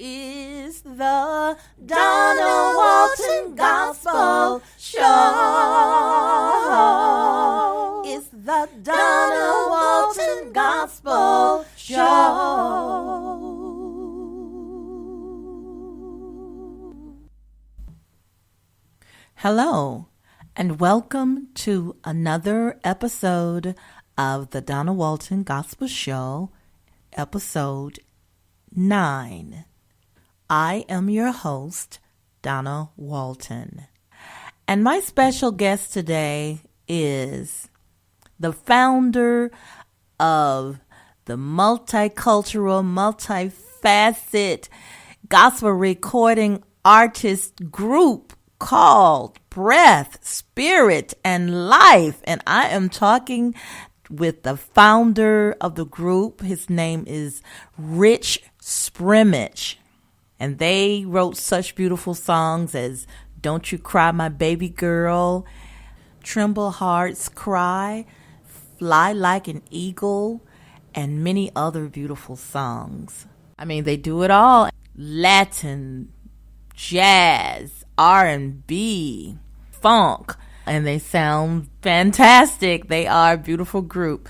is the Donna Walton Gospel Show. It's the Donna Walton Gospel Show. Hello, and welcome to another episode of the Donna Walton Gospel Show, episode 9. I am your host, Donna Walton, and my special guest today is the founder of the multi-cultural, multi-facet gospel recording artist group called Breath, Spirit, and Life. And I am talking with the founder of the group. His name is Rich Sprimmage. And they wrote such beautiful songs as Don't You Cry My Baby Girl, Tremble Hearts Cry, Fly Like an Eagle, and many other beautiful songs. I mean, they do it all. Latin, jazz, R&B, funk, and they sound fantastic. They are a beautiful group.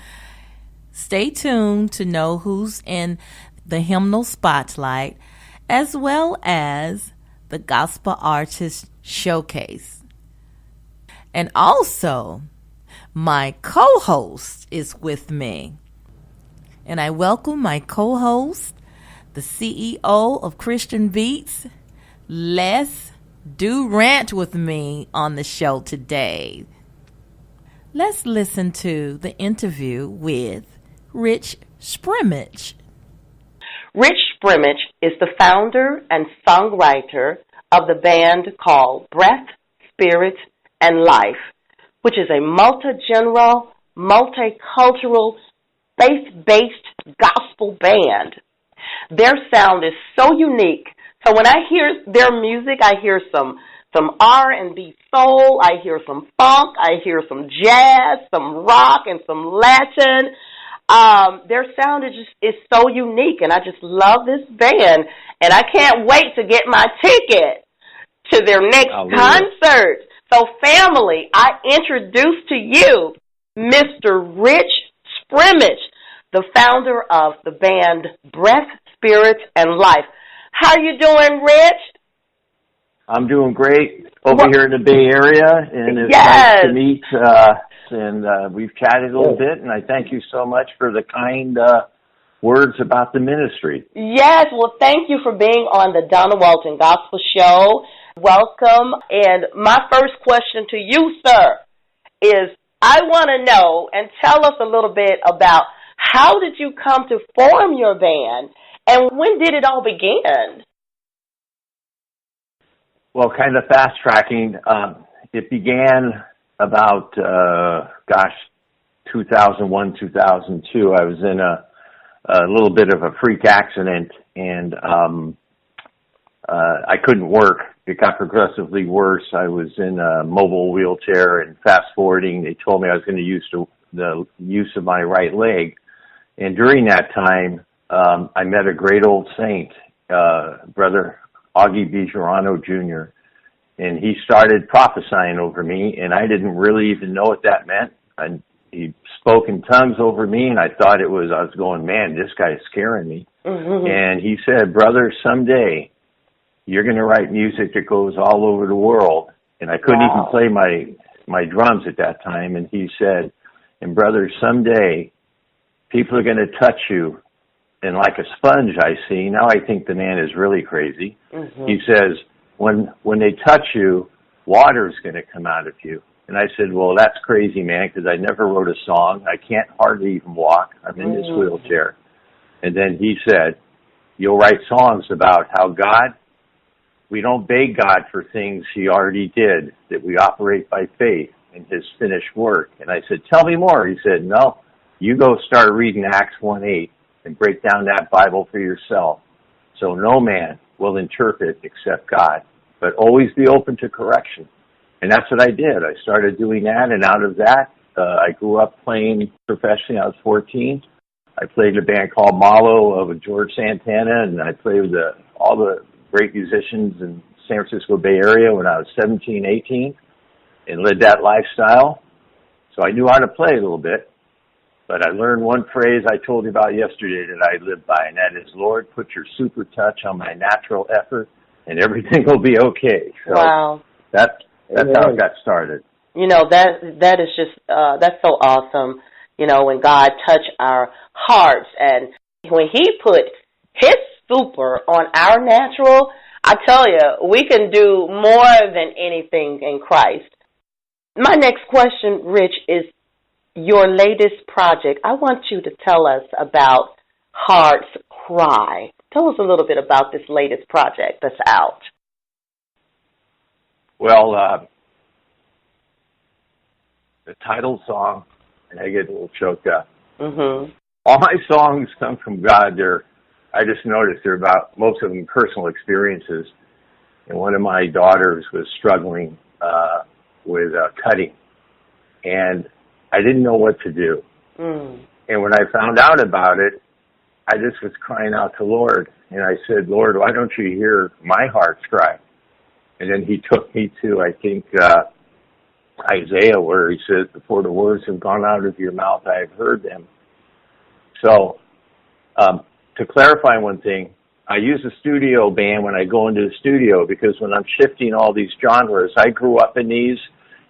Stay tuned to know who's in the hymnal spotlight, as well as the Gospel Artist Showcase. And also, my co-host is with me. And I welcome my co-host, the CEO of Christian Beats, Les Do Rant with me on the show today. Let's listen to the interview with Rich Sprimmage. Rich Sprimmage is the founder and songwriter of the band called Breath, Spirit, and Life, which is a multi-genre, multicultural, faith-based gospel band. Their sound is so unique. So when I hear their music, I hear some R&B soul, I hear some funk, I hear some jazz, some rock, and some Latin. Their sound is so unique, and I just love this band, and I can't wait to get my ticket to their next concert. So, family, I introduce to you Mr. Rich Sprimmage, the founder of the band Breath, Spirit, and Life. How you doing, Rich? I'm doing great over here in the Bay Area, and it's nice to meet. And we've chatted a little bit, and I thank you so much for the kind words about the ministry. Yes, well, thank you for being on the Donna Walton Gospel Show. Welcome. And my first question to you, sir, is I want to know and tell us a little bit about how did you come to form your band, and when did it all begin? Well, kind of fast-tracking, it began about, 2001, 2002. I was in a little bit of a freak accident, and I couldn't work. It got progressively worse. I was in a mobile wheelchair, and fast-forwarding, they told me I was going to use the use of my right leg. And during that time, I met a great old saint, Brother Augie Bijorano Jr., and he started prophesying over me, and I didn't really even know what that meant. He spoke in tongues over me, and I was going, man, this guy is scaring me. Mm-hmm. And he said, brother, someday you're going to write music that goes all over the world. And I couldn't even play my drums at that time. And he said, and brother, someday people are going to touch you. And like a sponge, I see. Now I think the man is really crazy. Mm-hmm. He says, when they touch you, water is going to come out of you. And I said, well, that's crazy, man, because I never wrote a song. I can't hardly even walk. I'm in this wheelchair. And then he said, you'll write songs about how we don't beg God for things he already did, that we operate by faith in his finished work. And I said, tell me more. He said, no, you go start reading Acts 1:8 and break down that Bible for yourself. So no man will interpret except God, but always be open to correction. And that's what I did. I started doing that, and out of that, I grew up playing professionally. I was 14. I played in a band called Malo of George Santana, and I played with all the great musicians in San Francisco Bay Area when I was 17, 18, and led that lifestyle. So I knew how to play a little bit. But I learned one phrase I told you about yesterday that I live by, and that is, Lord, put your super touch on my natural effort, and everything will be okay. So wow. That's how it got started. You know, that is just, that's so awesome, you know, when God touched our hearts, and when He put His super on our natural, I tell you, we can do more than anything in Christ. My next question, Rich, is your latest project. I want you to tell us about Heart's Cry. Tell us a little bit about this latest project that's out. Well, the title song, and I get a little choked up. Mm-hmm. All my songs come from God. I just noticed they're about, most of them, personal experiences. And one of my daughters was struggling with cutting. And I didn't know what to do. Mm. And when I found out about it, I just was crying out to Lord. And I said, Lord, why don't you hear my heart's cry? And then He took me to, I think, Isaiah, where He says, before the words have gone out of your mouth, I have heard them. So, to clarify one thing, I use a studio band when I go into the studio, because when I'm shifting all these genres, I grew up in these,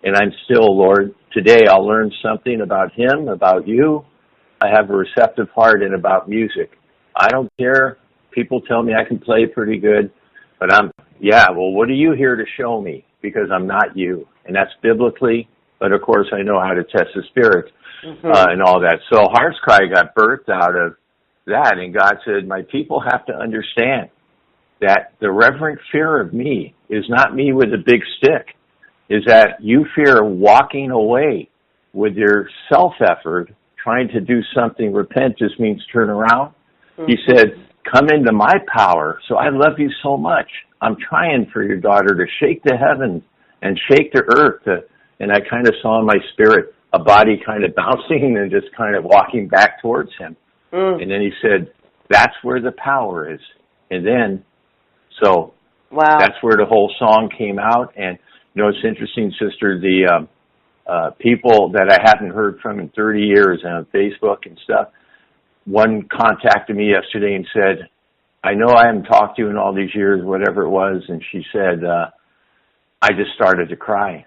and I'm still, Lord, today I'll learn something about Him, about you. I have a receptive heart, and about music. I don't care. People tell me I can play pretty good, but what are you here to show me? Because I'm not you. And that's biblically, but of course I know how to test the spirit and all that. So Heart's Cry got birthed out of that, and God said, my people have to understand that the reverent fear of me is not me with a big stick, is that you fear walking away with your self-effort, trying to do something. Repent just means turn around. He said, come into my power. So I love you so much. I'm trying for your daughter to shake the heavens and shake the earth. And I kind of saw in my spirit a body kind of bouncing and just kind of walking back towards Him. And then He said, that's where the power is. And then, so that's where the whole song came out. And, you know, it's interesting, sister, the people that I haven't heard from in 30 years on Facebook and stuff, one contacted me yesterday and said, I know I haven't talked to you in all these years, whatever it was, and she said, I just started to cry.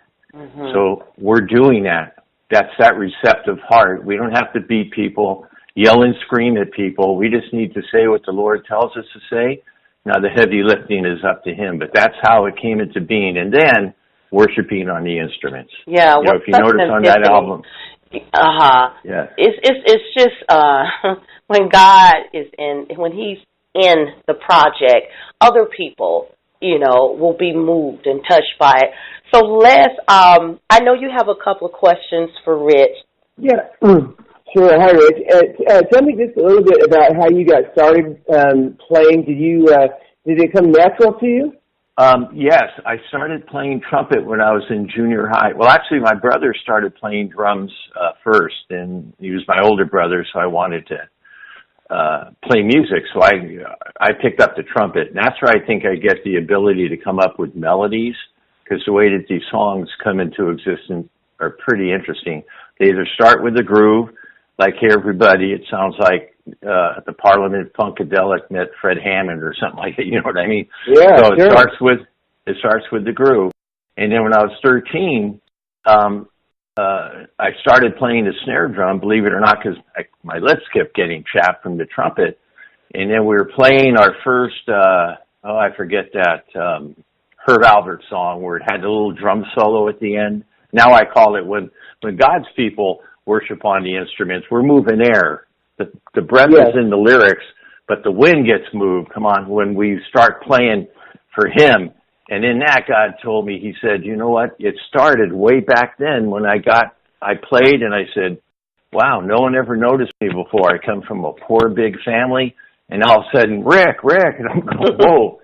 So we're doing that. That's that receptive heart. We don't have to beat people, yell and scream at people. We just need to say what the Lord tells us to say. Now the heavy lifting is up to Him, but that's how it came into being. And then worshiping on the instruments. Yeah, you know, if you notice on that album. Yeah. It's just when God is when He's in the project, other people, you know, will be moved and touched by it. So Les, I know you have a couple of questions for Rich. Yeah, sure. Hi, Rich. Tell me just a little bit about how you got started playing. Did it come natural to you? Yes, I started playing trumpet when I was in junior high. Well, actually, my brother started playing drums first, and he was my older brother, so I wanted to play music. So I picked up the trumpet, and that's where I think I get the ability to come up with melodies, because the way that these songs come into existence are pretty interesting. They either start with a groove, like Hey Everybody, it sounds like the Parliament Funkadelic met Fred Hammond or something like that, you know what I mean? Yeah, so sure. It starts with the groove. And then when I was 13, I started playing the snare drum, believe it or not, because my lips kept getting chapped from the trumpet. And then we were playing our first, I forget that, Herb Alpert song where it had a little drum solo at the end. Now I call it when God's people worship on the instruments, we're moving air. The breath is in the lyrics, but the wind gets moved. Come on, when we start playing for Him. And in that, God told me, He said, you know what? It started way back then when I played and I said, wow, no one ever noticed me before. I come from a poor, big family. And all of a sudden, Rick, and I'm going, whoa.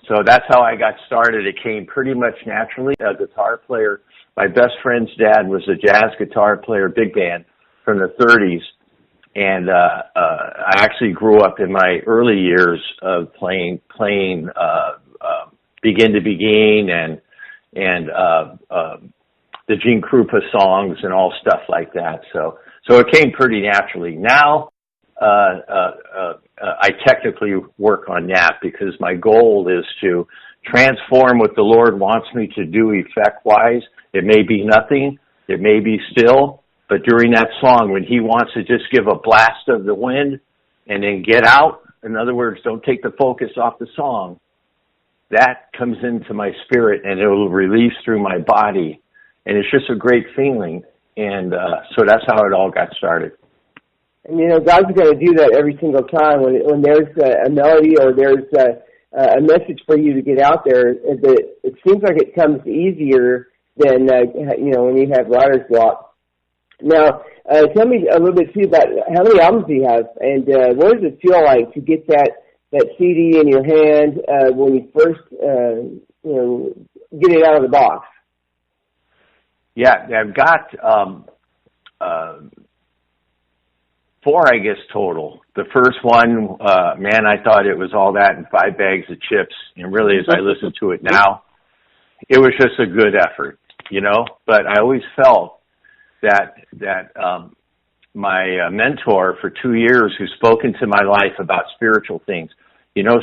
So that's how I got started. It came pretty much naturally. A guitar player, my best friend's dad was a jazz guitar player, big band, from the 30s. And I actually grew up in my early years of playing Begin to Begin and the Gene Krupa songs and all stuff like that. So it came pretty naturally. Now I technically work on that because my goal is to transform what the Lord wants me to do effect-wise. It may be nothing, it may be still, but during that song, when he wants to just give a blast of the wind and then get out, in other words, don't take the focus off the song, that comes into my spirit and it will release through my body. And it's just a great feeling. And so that's how it all got started. And, God's going to do that every single time when there's a melody or there's a message for you to get out there. It seems like it comes easier than, when you have writer's block. Now, tell me a little bit, too, about how many albums do you have? And what does it feel like to get that CD in your hand when you first, get it out of the box? Yeah, I've got 4, I guess, total. The first one, man, I thought it was all that and 5 bags of chips. And really, as I listen to it now, it was just a good effort, But I always felt that my mentor for 2 years, who's spoken to my life about spiritual things,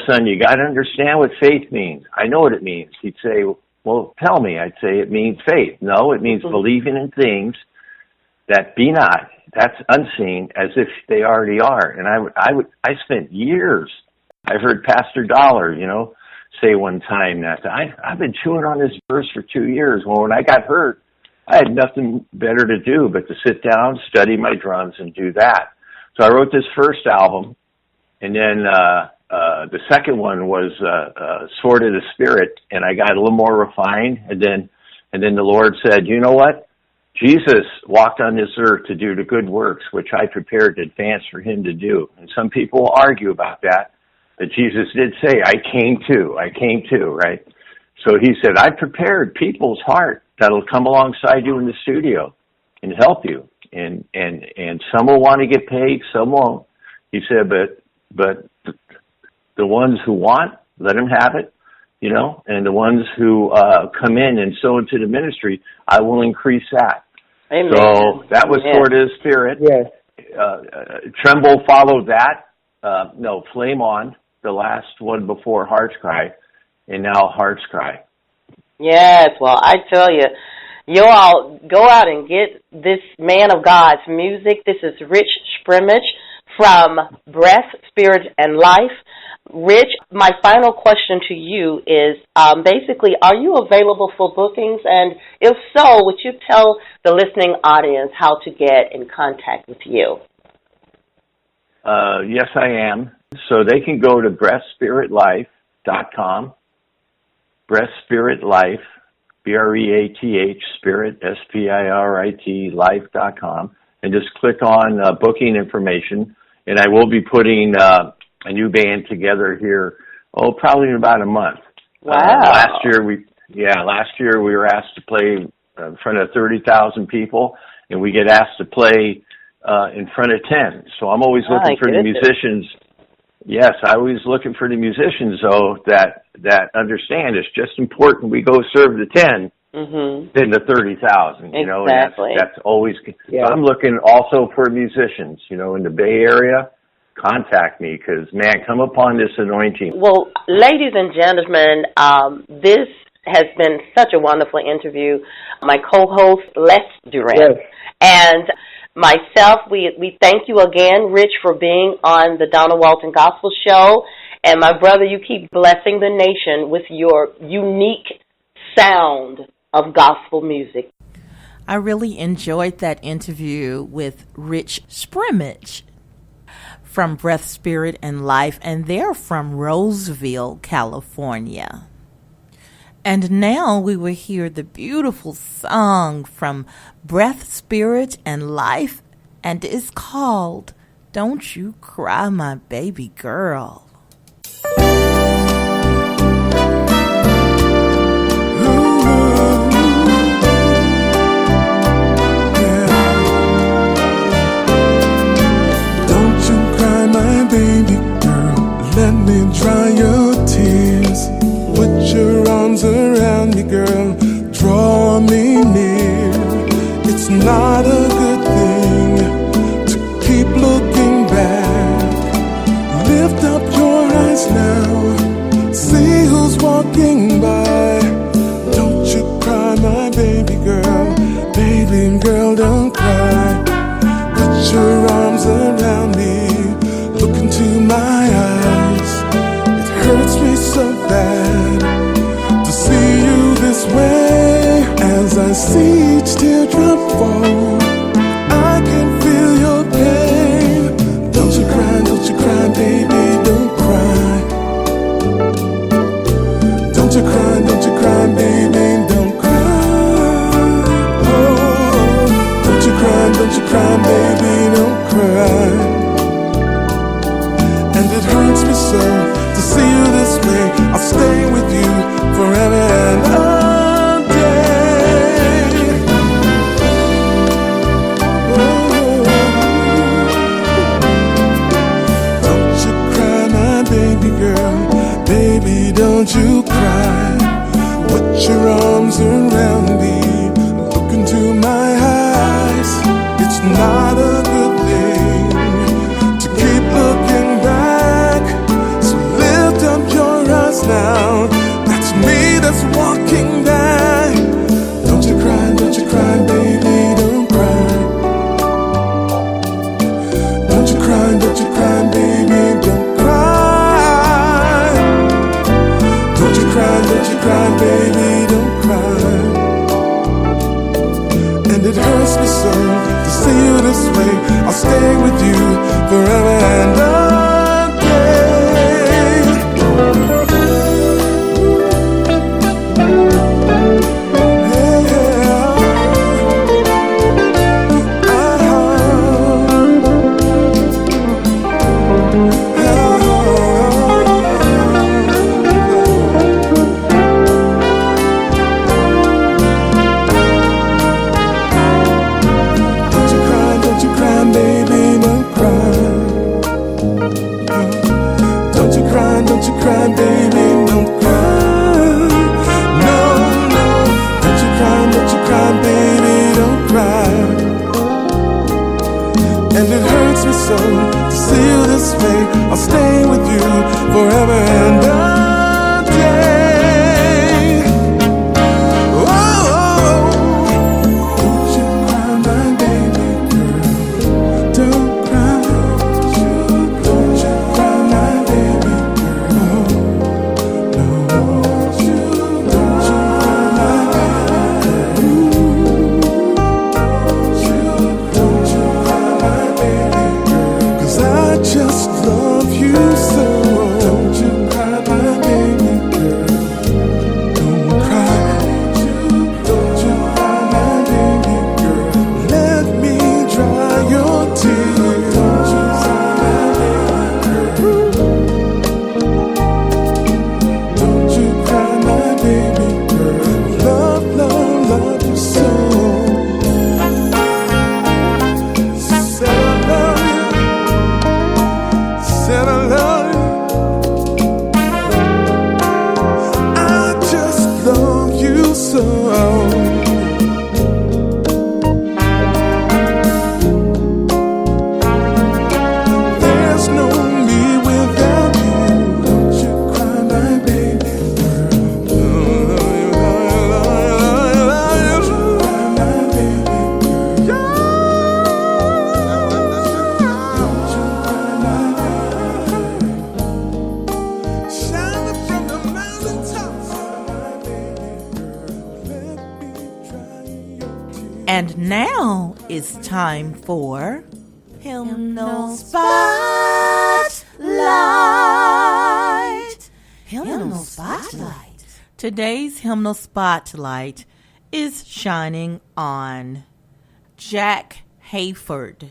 son, you got to understand what faith means. I know what it means. He'd say, well, tell me. I'd say it means faith. No, it means believing in things that be not. That's unseen as if they already are. And I spent years. I heard Pastor Dollar, say one time that I've been chewing on this verse for 2 years. Well, when I got hurt, I had nothing better to do but to sit down, study my drums, and do that. So I wrote this first album, and then the second one was Sword of the Spirit, and I got a little more refined. And then the Lord said, you know what? Jesus walked on this earth to do the good works, which I prepared in advance for him to do. And some people will argue about that, but Jesus did say, I came to, right? So he said, I prepared people's heart that'll come alongside you in the studio and help you. And some will want to get paid, some won't. He said, but the ones who want, let them have it, and the ones who come in and sow into the ministry, I will increase that. Amen. So that was Sword of the Spirit. Yes. Tremble followed that. Flame On, the last one before Heart's Cry, and now Heart's Cry. Yes, well, I tell you, you all go out and get this man of God's music. This is Rich Sprimmage from Breath, Spirit, and Life. Rich, my final question to you is basically, are you available for bookings? And if so, would you tell the listening audience how to get in contact with you? Yes, I am. So they can go to breathspiritlife.com, breathspiritlife, BREATH, Spirit, SPIRIT, life.com, and just click on booking information. And I will be putting a new band together here, probably in about a month. Wow. Last year we were asked to play in front of 30,000 people, and we get asked to play in front of 10. So I'm always looking for the musicians. Yes, I always looking for the musicians, though, that understand it's just important we go serve the 10 than the 30,000. Exactly. That's always. Yeah. So I'm looking also for musicians. In the Bay Area, contact me because, man, come upon this anointing. Well, ladies and gentlemen, this has been such a wonderful interview. My co-host, Les Durant, yes. and myself, we thank you again, Rich, for being on the Donna Walton Gospel Show. And my brother, you keep blessing the nation with your unique sound of gospel music. I really enjoyed that interview with Rich Sprimmage from Breath, Spirit, and Life, and they're from Roseville, California. And now we will hear the beautiful song from Breath, Spirit, and Life, and it's called Don't You Cry, My Baby Girl. walking by. Don't you cry, my baby girl. Baby girl, don't cry. Put your arms around me. Look into my eyes. It hurts me so bad to see you this way. As I see each teardrop fall, I can feel your pain. Don't you cry, baby, don't cry. Don't you cry, baby, don't cry. Oh, don't you cry, baby, don't cry. And it hurts me so to see you this way. I'll stay with you forever and a day. Oh, don't you cry, my baby girl. Baby, don't you cry. Put your arms around me. Look into my eyes. It's not a good thing to keep looking back. So lift up your eyes now. That's me that's walking back. Don't you cry, baby, don't cry. Don't you cry, baby, don't cry. Don't you cry, baby, don't cry. And it hurts me so to see you this way. I'll stay with you forever and a day. And it hurts me so to see you this way. I'll stay with you forever and a day. Oh, don't you cry, my baby girl. Don't cry. Don't you cry, my baby girl. No, don't you cry, my baby girl. 'Cause I just love you so. Don't you cry, my baby girl. Don't cry. Don't you cry, my baby girl. Let me dry your tears. Don't you cry, my baby girl. Don't you cry, my baby girl. Love, love, love you so. Said I love you. Said I love you. I just love you so. There's no me without you. Don't you cry, my baby girl. Don't you cry, my baby girl. Don't you cry, my baby. Shout it from the mountaintops, my baby girl. Let me dry your tears. And now it's time for Hymnal Spotlight. Hymnal Spotlight. Today's Hymnal Spotlight is shining on Jack Hayford.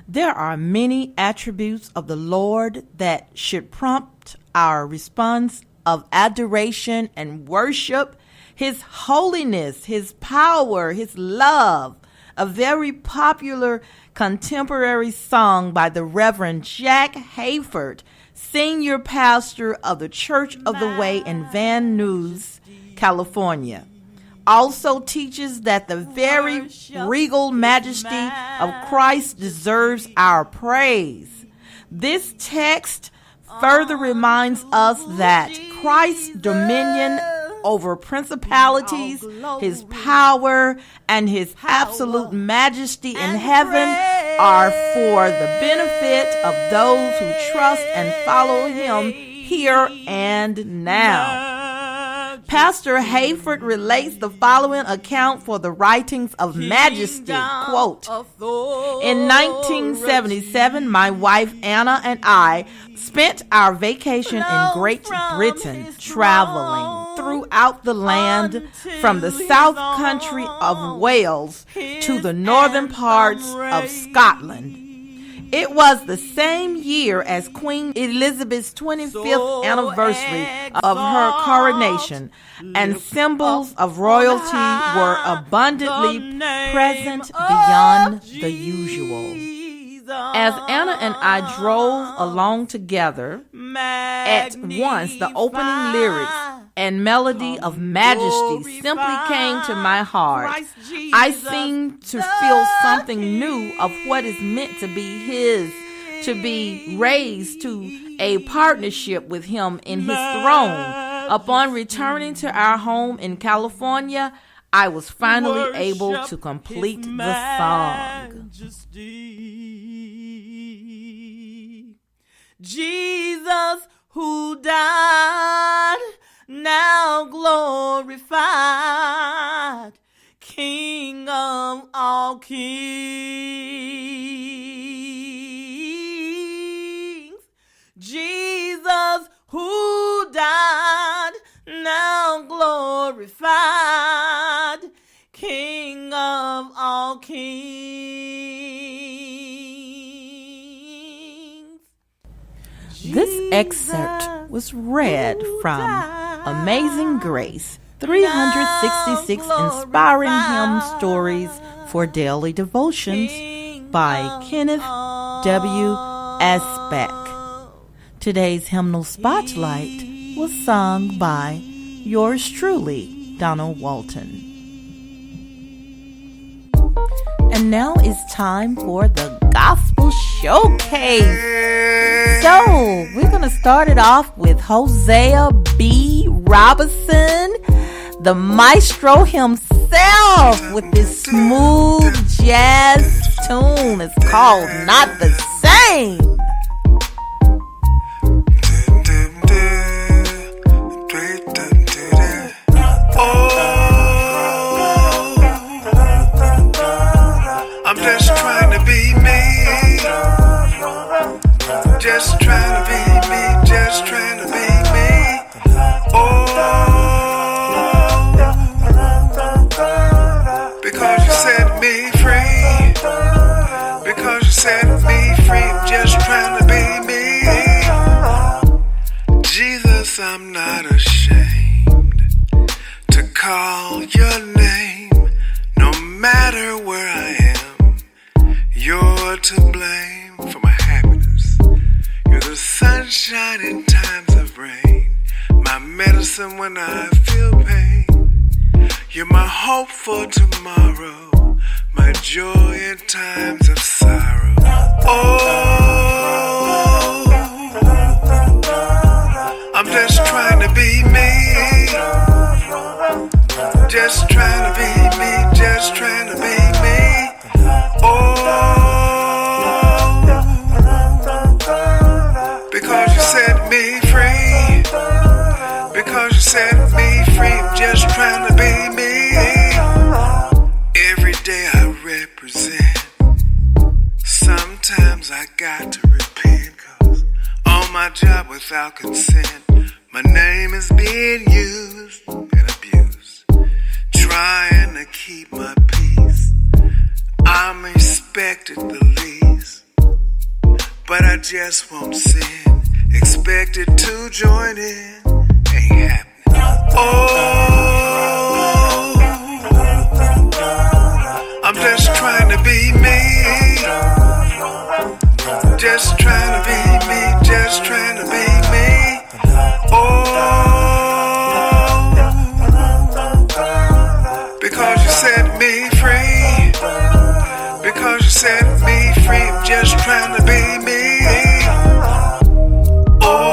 There are many attributes of the Lord that should prompt our response of adoration and worship. His holiness, His power, His love. A very popular contemporary song by the Reverend Jack Hayford, senior pastor of the Church of the Way in Van Nuys, California, also teaches that the very regal majesty of Christ deserves our praise. This text further reminds us that Christ's dominion over principalities, his power, and his absolute majesty in heaven are for the benefit of those who trust and follow him here and now. Pastor Hayford relates the following account for the writings of Majesty, quote, "In 1977, my wife Anna and I spent our vacation in Great Britain, traveling throughout the land from the south country of Wales to the northern parts of Scotland. It was the same year as Queen Elizabeth's 25th anniversary of her coronation, and symbols of royalty were abundantly present beyond the usual. As Anna and I drove along together, at once the opening lyrics and melody of Majesty simply came to my heart. I seemed to feel something new of what is meant to be his, to be raised to a partnership with him in his throne. Upon returning to our home in California, I was finally able to complete the song." Jesus, who died, now glorified, King of all kings. Jesus, who died, now glorified, King of all kings. This excerpt was read from Amazing Grace, 366 Inspiring Hymn Stories for Daily Devotions by Kenneth W. Asbeck. Today's hymnal spotlight was sung by yours truly, Donna Walton. And now it's time for the Gospel Showcase. So, we're going to start it off with Hosea B. Robinson, the maestro himself, with this smooth jazz tune. It's called Not the Same. I'm just trying to be me. Just trying to be me. Just trying to be me. Because you set me free. Because you set me free. I'm just trying to be me. Jesus, I'm not ashamed to call your name. No matter where I am, you're to blame for my happiness. You're the sunshine in times of rain, my medicine when I feel pain. You're my hope for tomorrow, my joy in times of sorrow. Oh, I'm just trying to be me. Just trying to be me. Just trying to be me. Because you set me free. Because you set me free. I'm just trying to be me. Every day I represent. Sometimes I got to repent, 'cause on my job without consent, my name is being used and abused. Trying to keep my peace, I'm expected the least, but I just won't sin. Expected to join in, ain't happening. Oh, I'm just trying to be me. Just trying to be me. Just trying to be me. Because you set me free. Because you set me free. I'm just trying to be me. Oh,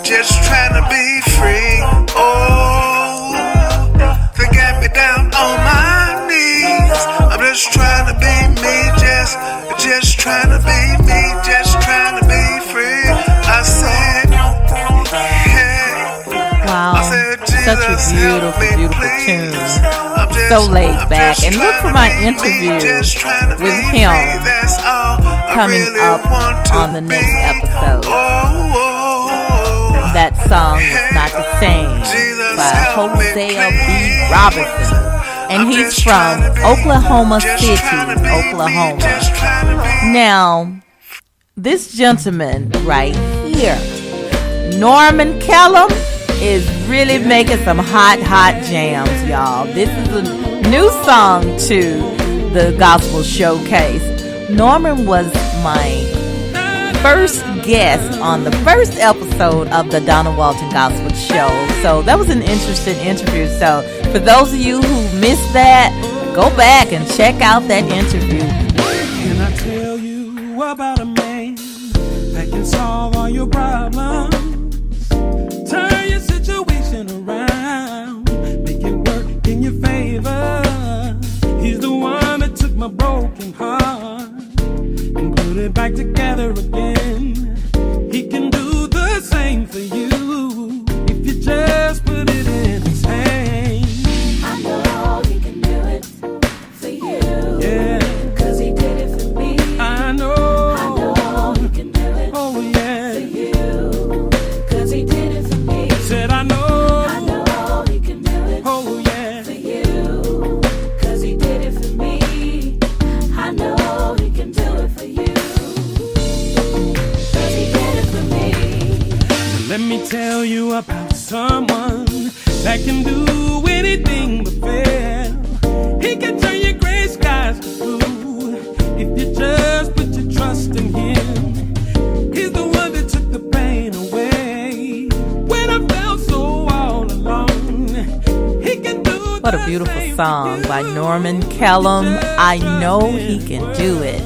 just trying to be free. Oh, they got me down on my knees. I'm just trying to be me, just trying to be me, just trying to be free. I said, hey. Wow, I said, such a Jesus, beautiful, help me, beautiful please. tune. I'm just- So laid I'm back. just And look for trying my to be me, interview just trying to with be him free. That's all I coming really up want to on the next be. episode. Oh, That song is Not the Same by Hosea B. Robinson. And he's from Oklahoma City, Oklahoma. Now, this gentleman right here, Norman Kellum, is really making some hot jams, y'all. This is a new song to the Gospel Showcase. Norman was my first guest on the first episode of the Donna Walton Gospel Show. So that was an interesting interview. So for those of you who missed that, go back and check out that interview. Can I tell you about a man that can solve all your problems? Turn your situation around, make it work in your favor. He's the one that took my broken heart and put it back together again. He can do the same for you if you just put it in his hands. I know he can do it for you. Yeah, 'Cause he did it for me. I know he can do it oh yeah, for you. 'Cause he did it for me. said I know he can do it oh yeah, for you. 'Cause he did it for me. I know he can do it for you. 'Cause he did it for me. let me tell you about someone that can do anything but fail. He can turn your gray skies to blue if you just put your trust in him. He's the one that took the pain away when I felt so all alone. He can do What a beautiful song by Norman Kellum. I know he can do it.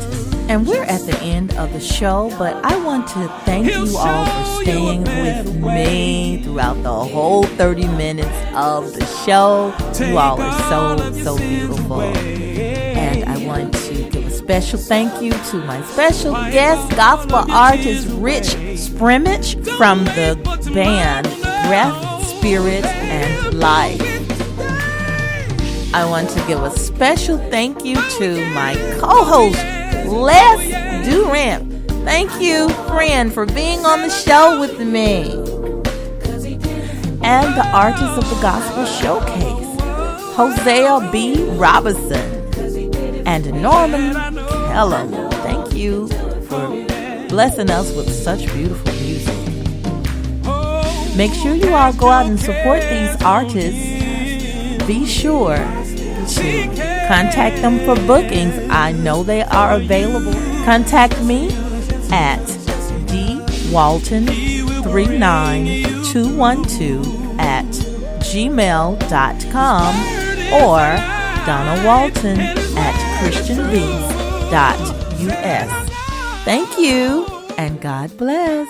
And we're at the end of the show, but I want to thank you all for staying with me throughout the whole 30 minutes of the show. You all are so beautiful. And I want to give a special thank you to my special guest, gospel artist Rich Sprimmage from the band Breath, Spirit, and Life. I want to give a special thank you to my co-host, Les Durant. Thank you, friend, for being on the show with me. And the artist of the Gospel Showcase, Hosea B. Robinson. And Norman Kellum. Thank you for blessing us with such beautiful music. Make sure you all go out and support these artists. Be sure to contact them for bookings. I know they are available. Contact me at dwalton39212@gmail.com or donnawalton@christianbeats.us. Thank you and God bless.